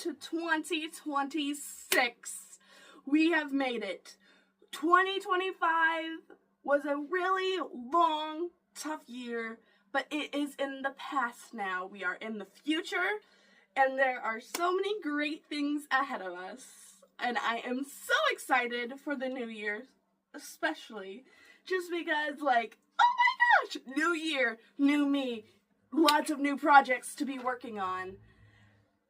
to 2026. We have made it. 2025 was a really long, tough year, but it is in the past now. We are in the future, and there are so many great things ahead of us. And I am so excited for the new year, especially just because, oh my gosh, new year, new me, lots of new projects to be working on.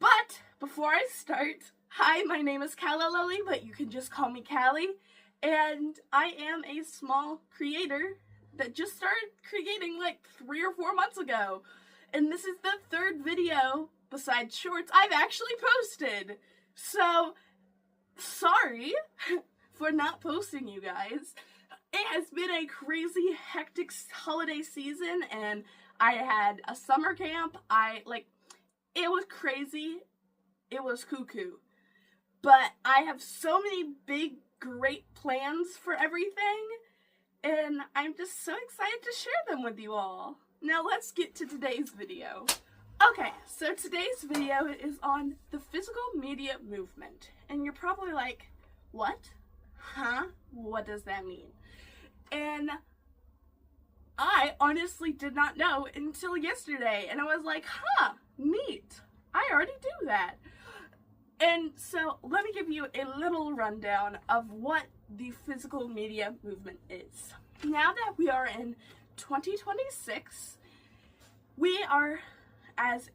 But before I start, hi, my name is Calla Lily, but you can just call me Callie, and I am a small creator that just started creating 3 or 4 months ago. And this is the third video, besides shorts, I've actually posted. So, sorry for not posting, you guys. It has been a crazy, hectic holiday season, and I had a summer camp. It was crazy. It was cuckoo. But I have so many big, great plans for everything, and I'm just so excited to share them with you all. Now let's get to today's video. Okay, so today's video is on the physical media movement. And you're probably like, what? Huh? What does that mean? And I honestly did not know until yesterday. And I was like, huh, neat. I already do that. And so let me give you a little rundown of what the physical media movement is. Now that we are in 2026, we are, as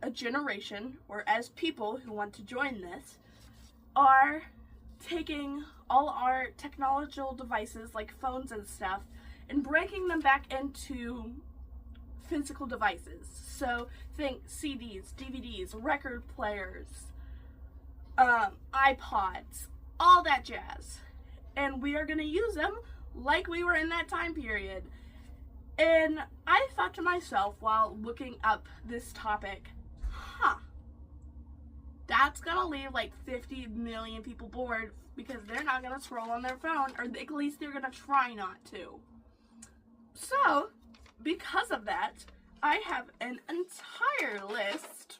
a generation, or as people who want to join this, are taking all our technological devices like phones and stuff and breaking them back into physical devices. So think CDs, DVDs, record players, iPods, all that jazz. And we are going to use them like we were in that time period. And I thought to myself while looking up this topic, that's gonna leave 50 million people bored because they're not gonna scroll on their phone, or at least they're gonna try not to. So, because of that, I have an entire list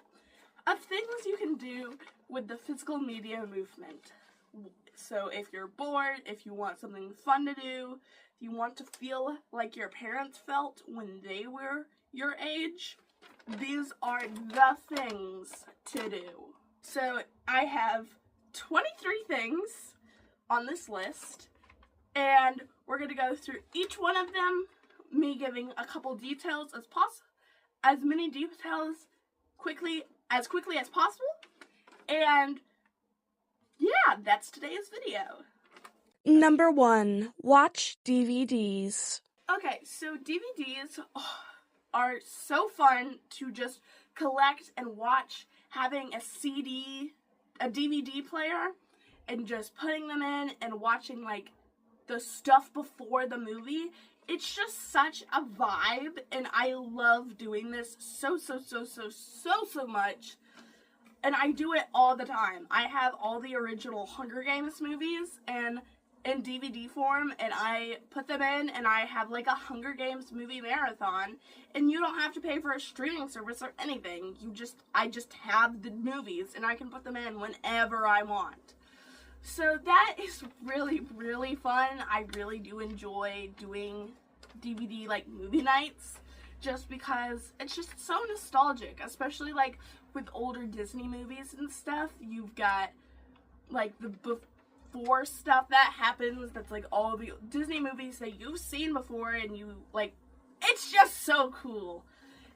of things you can do with the physical media movement. So if you're bored, if you want something fun to do, if you want to feel like your parents felt when they were your age, these are the things to do. So I have 23 things on this list, and we're going to go through each one of them, me giving a couple details as possible, as many details quickly as possible, and yeah, that's today's video. Number 1, watch DVDs. Okay, so DVDs are so fun to just collect and watch. Having a DVD player, and just putting them in and watching the stuff before the movie. It's just such a vibe, and I love doing this so much. And I do it all the time. I have all the original Hunger Games movies and in DVD form, and I put them in, and I have a Hunger Games movie marathon, and you don't have to pay for a streaming service or anything. I just have the movies, and I can put them in whenever I want. So that is really, really fun. I really do enjoy doing DVD movie nights, just because it's just so nostalgic, especially with older Disney movies and stuff. You've got the before stuff that happens, that's all the Disney movies that you've seen before, and it's just so cool.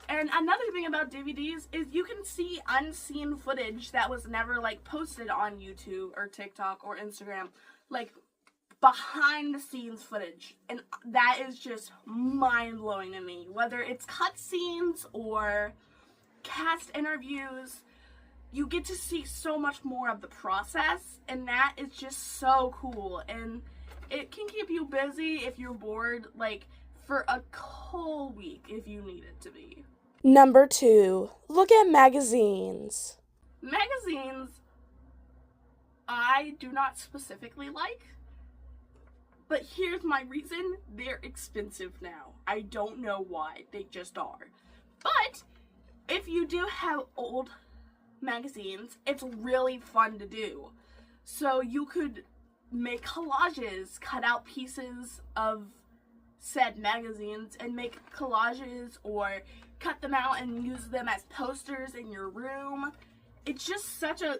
And another thing about DVDs is you can see unseen footage that was never posted on YouTube or TikTok or Instagram, behind the scenes footage, and that is just mind-blowing to me. Whether it's cutscenes or cast interviews, you get to see so much more of the process, and that is just so cool. And it can keep you busy if you're bored, for a whole week if you need it to be. Number 2, look at magazines. Magazines, I do not specifically like, but here's my reason. They're expensive now. I don't know why. They just are. But if you do have old magazines, it's really fun to do. So you could make collages, cut out pieces of said magazines and make collages, or cut them out and use them as posters in your room. It's just such a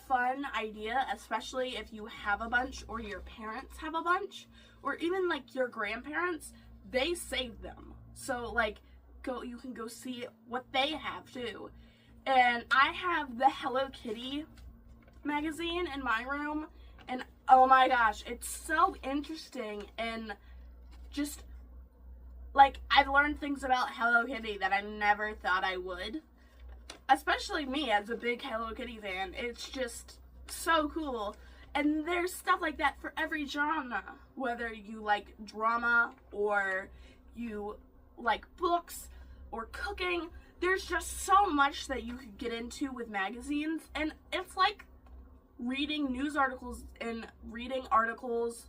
fun idea, especially if you have a bunch, or your parents have a bunch, or even like your grandparents, they save them. So like you can go see what they have too. And I have the Hello Kitty magazine in my room, and oh my gosh, it's so interesting, and just like I've learned things about Hello Kitty that I never thought I would. Especially me as a big Hello Kitty fan. It's just so cool. And there's stuff like that for every genre. Whether you like drama, or you like books, or cooking. There's just so much that you could get into with magazines. And it's like reading news articles and reading articles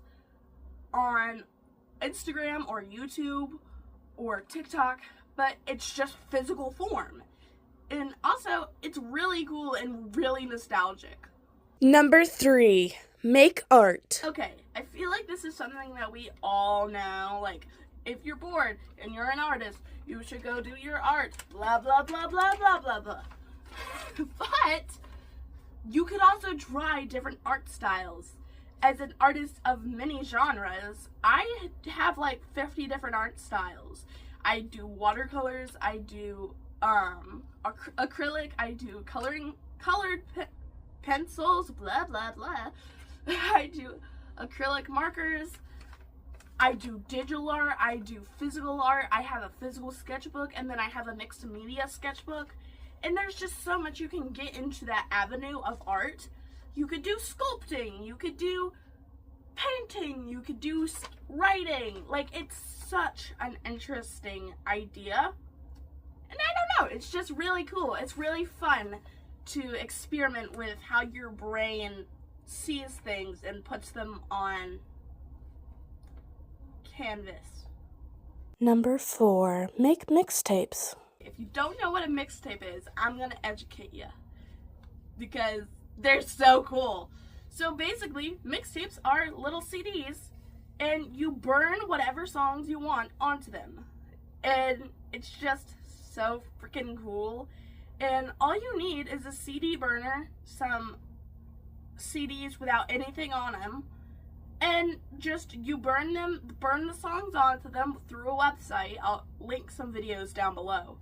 on Instagram or YouTube or TikTok. But it's just physical form. And also, it's really cool and really nostalgic. Number 3, make art. Okay, I feel like this is something that we all know. Like, if you're bored and you're an artist, you should go do your art. Blah, blah, blah, blah, blah, blah, blah. But you could also try different art styles. As an artist of many genres, I have like 50 different art styles. I do watercolors, I do acrylic, I do colored pencils, blah blah blah. I do acrylic markers, I do digital art, I do physical art, I have a physical sketchbook, and then I have a mixed media sketchbook. And there's just so much you can get into that avenue of art. You could do sculpting, you could do painting, you could do writing. Like, it's such an interesting idea. And I don't know, it's just really cool. It's really fun to experiment with how your brain sees things and puts them on canvas. Number 4, make mixtapes. If you don't know what a mixtape is, I'm going to educate you, because they're so cool. So basically, mixtapes are little CDs, and you burn whatever songs you want onto them. And it's just so freaking cool. And all you need is a CD burner, some CDs without anything on them, and just you burn the songs onto them through a website. I'll link some videos down below.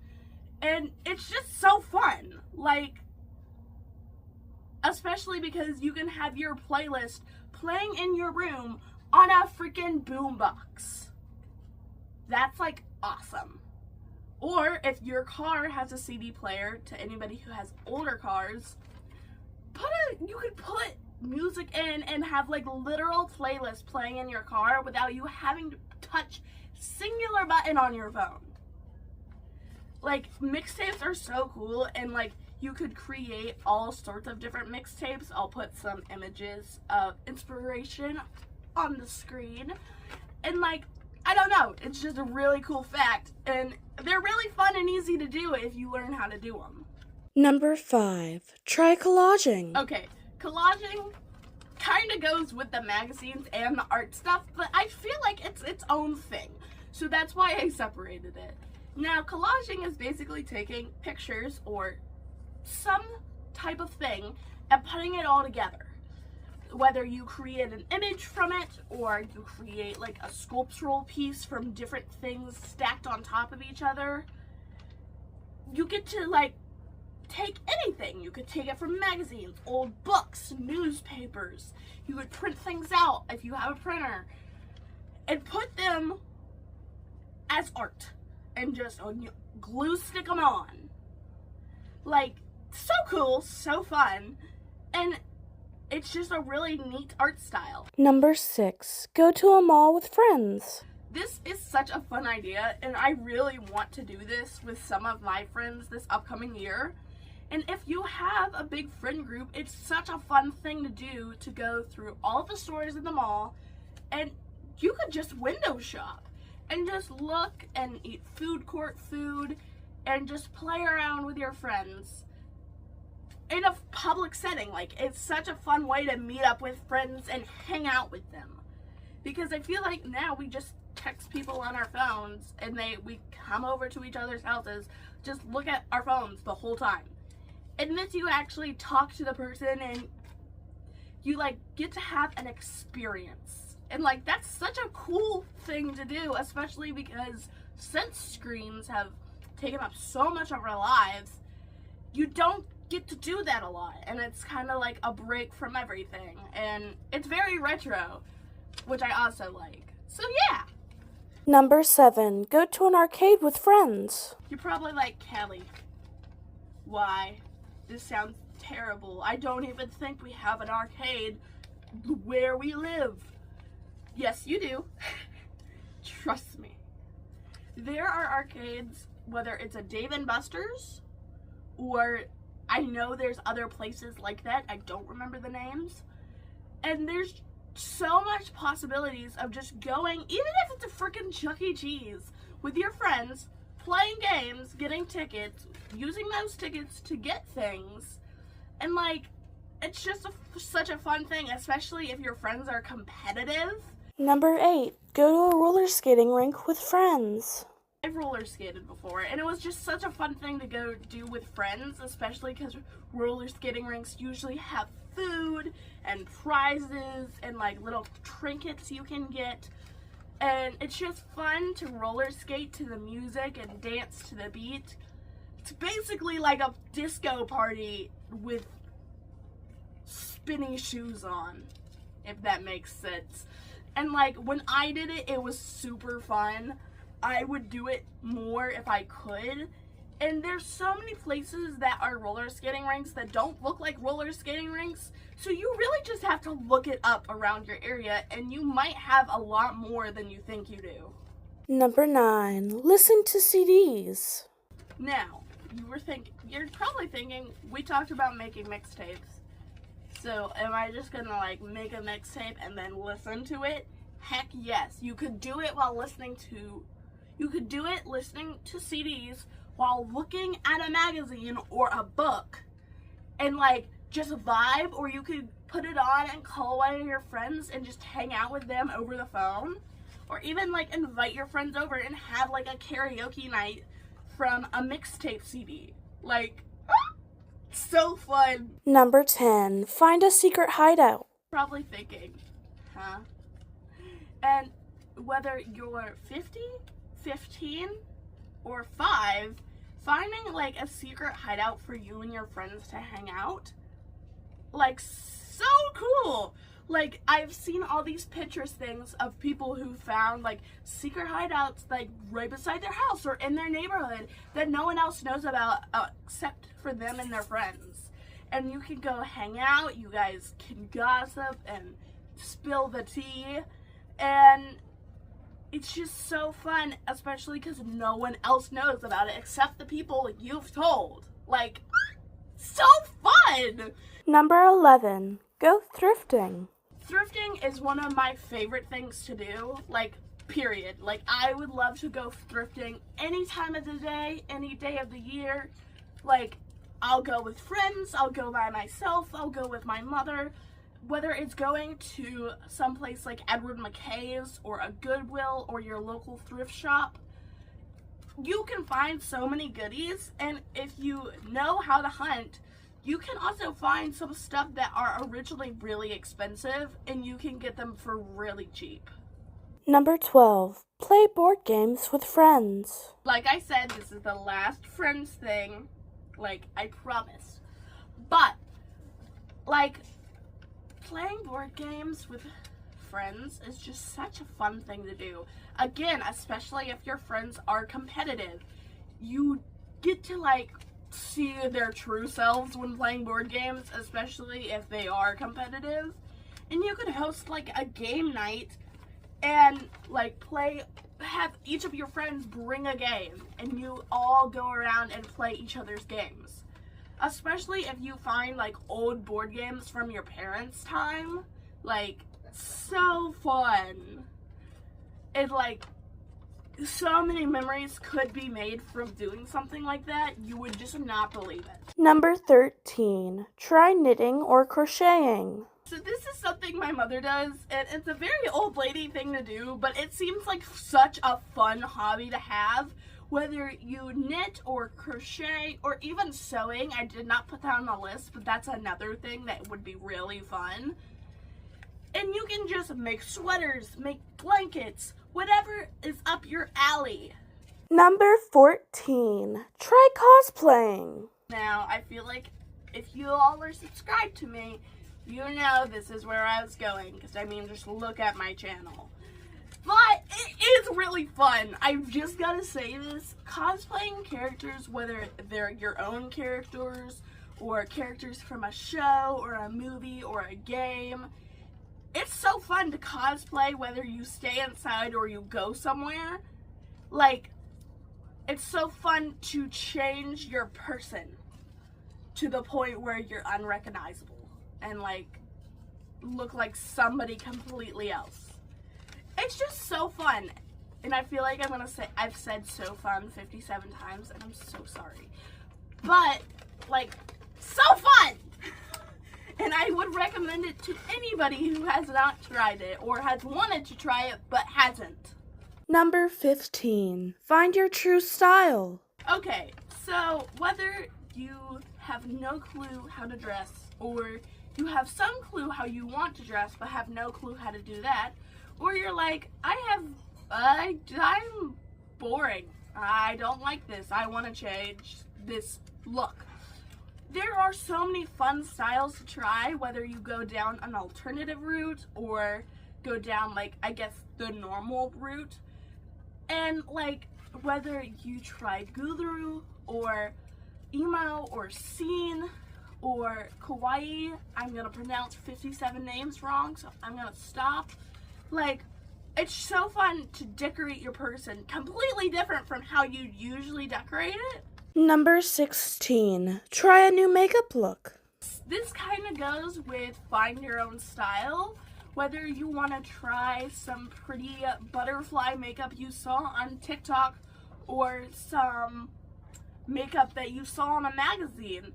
And it's just so fun. Like, especially because you can have your playlist playing in your room on a freaking boombox. That's like awesome. Or if your car has a CD player, to anybody who has older cars, you could put music in and have like literal playlists playing in your car without you having to touch singular button on your phone. Like, mixtapes are so cool, and like you could create all sorts of different mixtapes. I'll put some images of inspiration on the screen. And like, I don't know, it's just a really cool fact, and they're really fun and easy to do if you learn how to do them. Number 5, try collaging. Okay, collaging kind of goes with the magazines and the art stuff, but I feel like it's its own thing. So that's why I separated it. Now, collaging is basically taking pictures or some type of thing and putting it all together. Whether you create an image from it, or you create like a sculptural piece from different things stacked on top of each other, you get to like take anything. You could take it from magazines, old books, newspapers. You could print things out if you have a printer and put them as art and just glue stick them on. Like, so cool, so fun, and it's just a really neat art style. Number 6, go to a mall with friends. This is such a fun idea, and I really want to do this with some of my friends this upcoming year. And if you have a big friend group, it's such a fun thing to do, to go through all the stores in the mall, and you could just window shop and just look and eat food court food and just play around with your friends. in a public setting. Like, it's such a fun way to meet up with friends and hang out with them. Because I feel like now we just text people on our phones and we come over to each other's houses, just look at our phones the whole time. Unless you actually talk to the person and you like get to have an experience. And like that's such a cool thing to do, especially because since screens have taken up so much of our lives, you don't get to do that a lot. And it's kind of like a break from everything. And it's very retro, which I also like. So yeah. Number 7. Go to an arcade with friends. You're probably like, Kelly, why? This sounds terrible. I don't even think we have an arcade where we live. Yes, you do. Trust me. There are arcades, whether it's a Dave & Buster's, or I know there's other places like that. I don't remember the names. And there's so much possibilities of just going, even if it's a freaking Chuck E. Cheese, with your friends, playing games, getting tickets, using those tickets to get things. And like, it's just such a fun thing, especially if your friends are competitive. Number 8. Go to a roller skating rink with friends. I've roller skated before, and it was just such a fun thing to go do with friends, especially because roller skating rinks usually have food and prizes and like little trinkets you can get. And it's just fun to roller skate to the music and dance to the beat. It's basically like a disco party with spinny shoes on, if that makes sense. And like when I did it, it was super fun. I would do it more if I could. And there's so many places that are roller skating rinks that don't look like roller skating rinks. So you really just have to look it up around your area, and you might have a lot more than you think you do. Number 9. Listen to CDs. Now, you're probably thinking, we talked about making mixtapes. So am I just gonna like make a mixtape and then listen to it? Heck yes. You could do it listening to CDs while looking at a magazine or a book and like just vibe, or you could put it on and call one of your friends and just hang out with them over the phone, or even like invite your friends over and have like a karaoke night from a mixtape CD. Like, so fun. Number 10. Find a secret hideout. Probably thinking, huh? And whether you're 50, 15, or 5, finding like a secret hideout for you and your friends to hang out, like, so cool. Like, I've seen all these Pinterest things of people who found like secret hideouts like right beside their house or in their neighborhood that no one else knows about except for them and their friends. And you can go hang out, you guys can gossip and spill the tea, and it's just so fun, especially because no one else knows about it except the people you've told. Like, so fun! Number 11. Go thrifting. Thrifting is one of my favorite things to do, like, period. Like, I would love to go thrifting any time of the day, any day of the year. Like, I'll go with friends, I'll go by myself, I'll go with my mother. Whether it's going to someplace like Edward McKay's or a Goodwill or your local thrift shop, you can find so many goodies. And if you know how to hunt, you can also find some stuff that are originally really expensive and you can get them for really cheap. Number 12. Play board games with friends. Like I said, this is the last friends thing. Like, I promise. But, like, playing board games with friends is just such a fun thing to do. Again, especially if your friends are competitive. You get to, like, see their true selves when playing board games, especially if they are competitive. And you could host, like, a game night and, like, have each of your friends bring a game, and you all go around and play each other's games. Especially if you find like old board games from your parents' time. Like, so fun. It like So many memories could be made from doing something like that. You would just not believe it. Number 13. Try knitting or crocheting. So this is something my mother does, and it's a very old lady thing to do, but it seems like such a fun hobby to have. Whether you knit or crochet or even sewing, I did not put that on the list, but that's another thing that would be really fun. And you can just make sweaters, make blankets, whatever is up your alley. Number 14. Try cosplaying. Now, I feel like if you all are subscribed to me, you know this is where I was going, because I mean, just look at my channel. But it is really fun. I've just got to say this. Cosplaying characters, whether they're your own characters or characters from a show or a movie or a game, it's so fun to cosplay whether you stay inside or you go somewhere. Like, it's so fun to change your person to the point where you're unrecognizable and like look like somebody completely else. It's just so fun. And I feel like I've said so fun 57 times and I'm so sorry. But like, so fun! And I would recommend it to anybody who has not tried it or has wanted to try it but hasn't. Number 15. Find your true style. Okay, so whether you have no clue how to dress or you have some clue how you want to dress but have no clue how to do that, or you're like, I'm boring. I don't like this. I want to change this look. There are so many fun styles to try, whether you go down an alternative route or go down, like, I guess, the normal route. And, like, whether you try Guru or emo or scene or kawaii, I'm going to pronounce 57 names wrong, so I'm going to stop. Like, it's so fun to decorate your person completely different from how you usually decorate it. Number 16. Try a new makeup look. This kind of goes with find your own style. Whether you want to try some pretty butterfly makeup you saw on TikTok or some makeup that you saw on a magazine.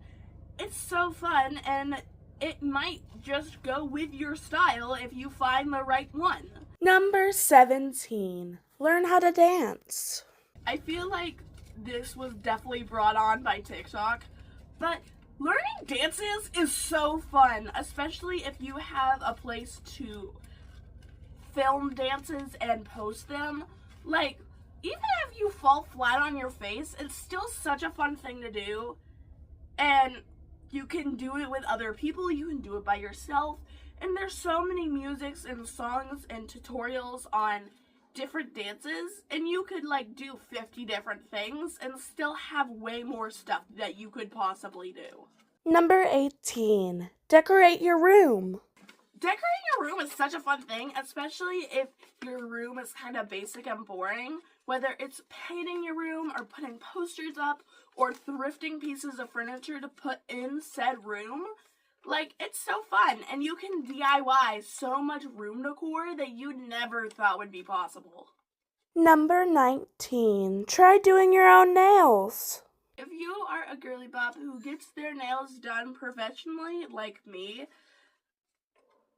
It's so fun and it might just go with your style if you find the right one. Number 17. Learn how to dance. I feel like this was definitely brought on by TikTok, but learning dances is so fun, especially if you have a place to film dances and post them. Like, even if you fall flat on your face, it's still such a fun thing to do, and you can do it with other people, you can do it by yourself, and there's so many musics and songs and tutorials on different dances, and you could like do 50 different things and still have way more stuff that you could possibly do. Number 18. Decorate your room. Decorating your room is such a fun thing, especially if your room is kind of basic and boring. Whether it's painting your room or putting posters up or thrifting pieces of furniture to put in said room. Like, it's so fun, and you can DIY so much room decor that you never thought would be possible. Number 19. Try doing your own nails. If you are a girly bop who gets their nails done professionally, like me,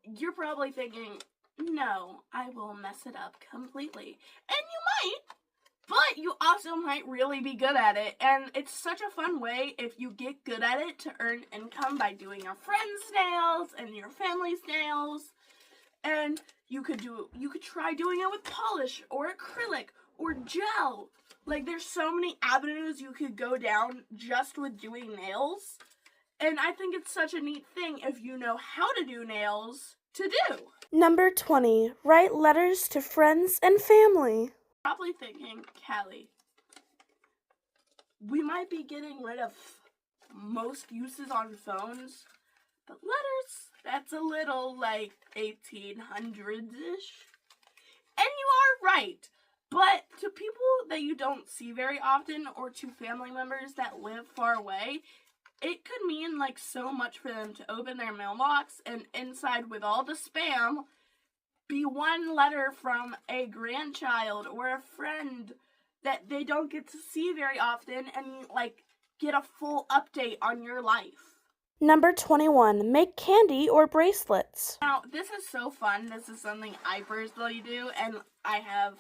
you're probably thinking, no, I will mess it up completely. And you might, but you also might really be good at it, and it's such a fun way if you get good at it to earn income by doing your friends' nails and your family's nails. And you could try doing it with polish or acrylic or gel. Like, there's so many avenues you could go down just with doing nails. And I think it's such a neat thing if you know how to do nails to do. Number 20. Write letters to friends and family. Probably thinking, Callie, we might be getting rid of most uses on phones, but letters, that's a little like 1800s-ish. And you are right, but to people that you don't see very often or to family members that live far away, it could mean like so much for them to open their mailbox and inside with all the spam be one letter from a grandchild or a friend that they don't get to see very often and, like, get a full update on your life. Number 21. Make candy or bracelets. Now, this is so fun. This is something I personally do, and I have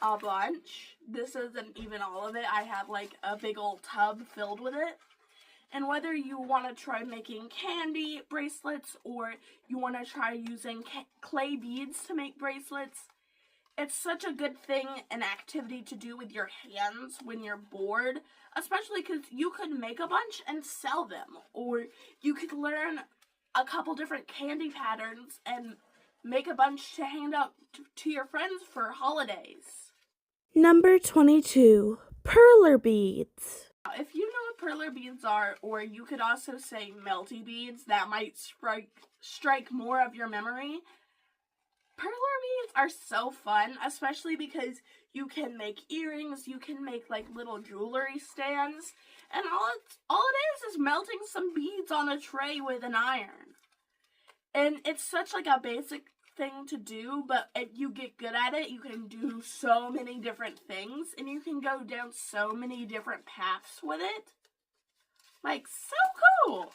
a bunch. This isn't even all of it. I have, like, a big old tub filled with it. And whether you want to try making candy bracelets or you want to try using clay beads to make bracelets, it's such a good thing, an activity to do with your hands when you're bored, especially because you could make a bunch and sell them, or you could learn a couple different candy patterns and make a bunch to hand out to your friends for holidays. Number 22. Perler beads. If you know what perler beads are, or you could also say melty beads, that might strike more of your memory. Perler beads are so fun, especially because you can make earrings, you can make like little jewelry stands, and all it is melting some beads on a tray with an iron. And it's such like a basic thing to do, but if you get good at it, you can do so many different things, and you can go down so many different paths with it. Like, so cool!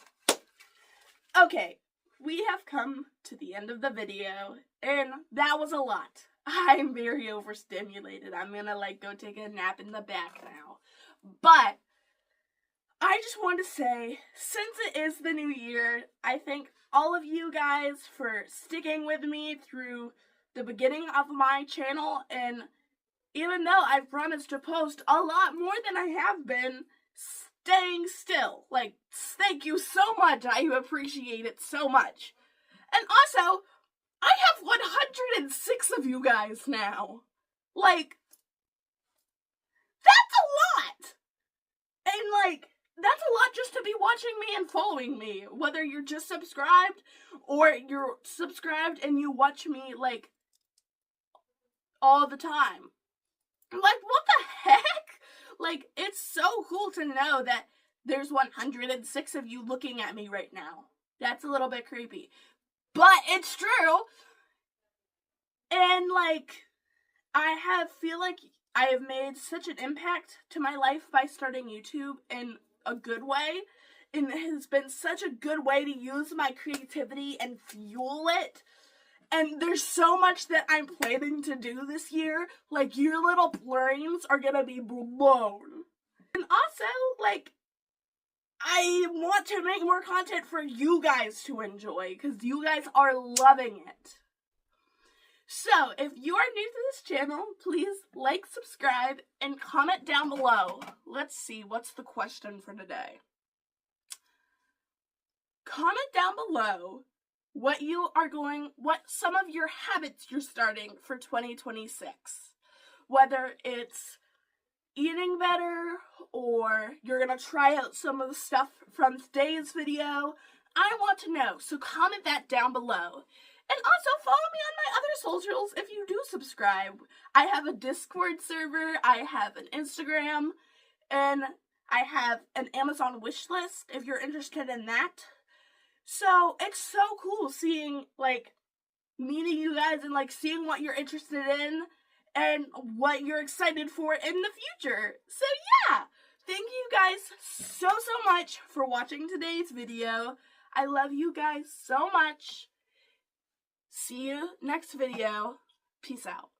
Okay, we have come to the end of the video, and that was a lot. I'm very overstimulated. I'm gonna, like, go take a nap in the back now. But I just want to say, since it is the new year, I thank all of you guys for sticking with me through the beginning of my channel, and even though I've promised to post a lot more than I have been, staying still. Like, thank you so much. I appreciate it so much. And also, I have 106 of you guys now. Like, that's a lot! And, like, that's a lot just to be watching me and following me. Whether you're just subscribed, or you're subscribed and you watch me, like, all the time. Like, what the heck? Like, it's so cool to know that there's 106 of you looking at me right now. That's a little bit creepy. But it's true. And, like, I feel like I have made such an impact to my life by starting YouTube in a good way. And it has been such a good way to use my creativity and fuel it. And there's so much that I'm planning to do this year. Like, your little brains are gonna be blown. And also, like, I want to make more content for you guys to enjoy, because you guys are loving it. So, if you are new to this channel, please like, subscribe, and comment down below. Let's see, what's the question for today? Comment down below what some of your habits you're starting for 2026. Whether it's eating better, or you're gonna try out some of the stuff from today's video. I want to know, so comment that down below. And also follow me on my other socials if you do subscribe. I have a Discord server, I have an Instagram, and I have an Amazon wishlist if you're interested in that. So, it's so cool seeing, like, meeting you guys and, like, seeing what you're interested in and what you're excited for in the future. So, yeah, thank you guys so much for watching today's video. I love you guys so much. See you next video. Peace out.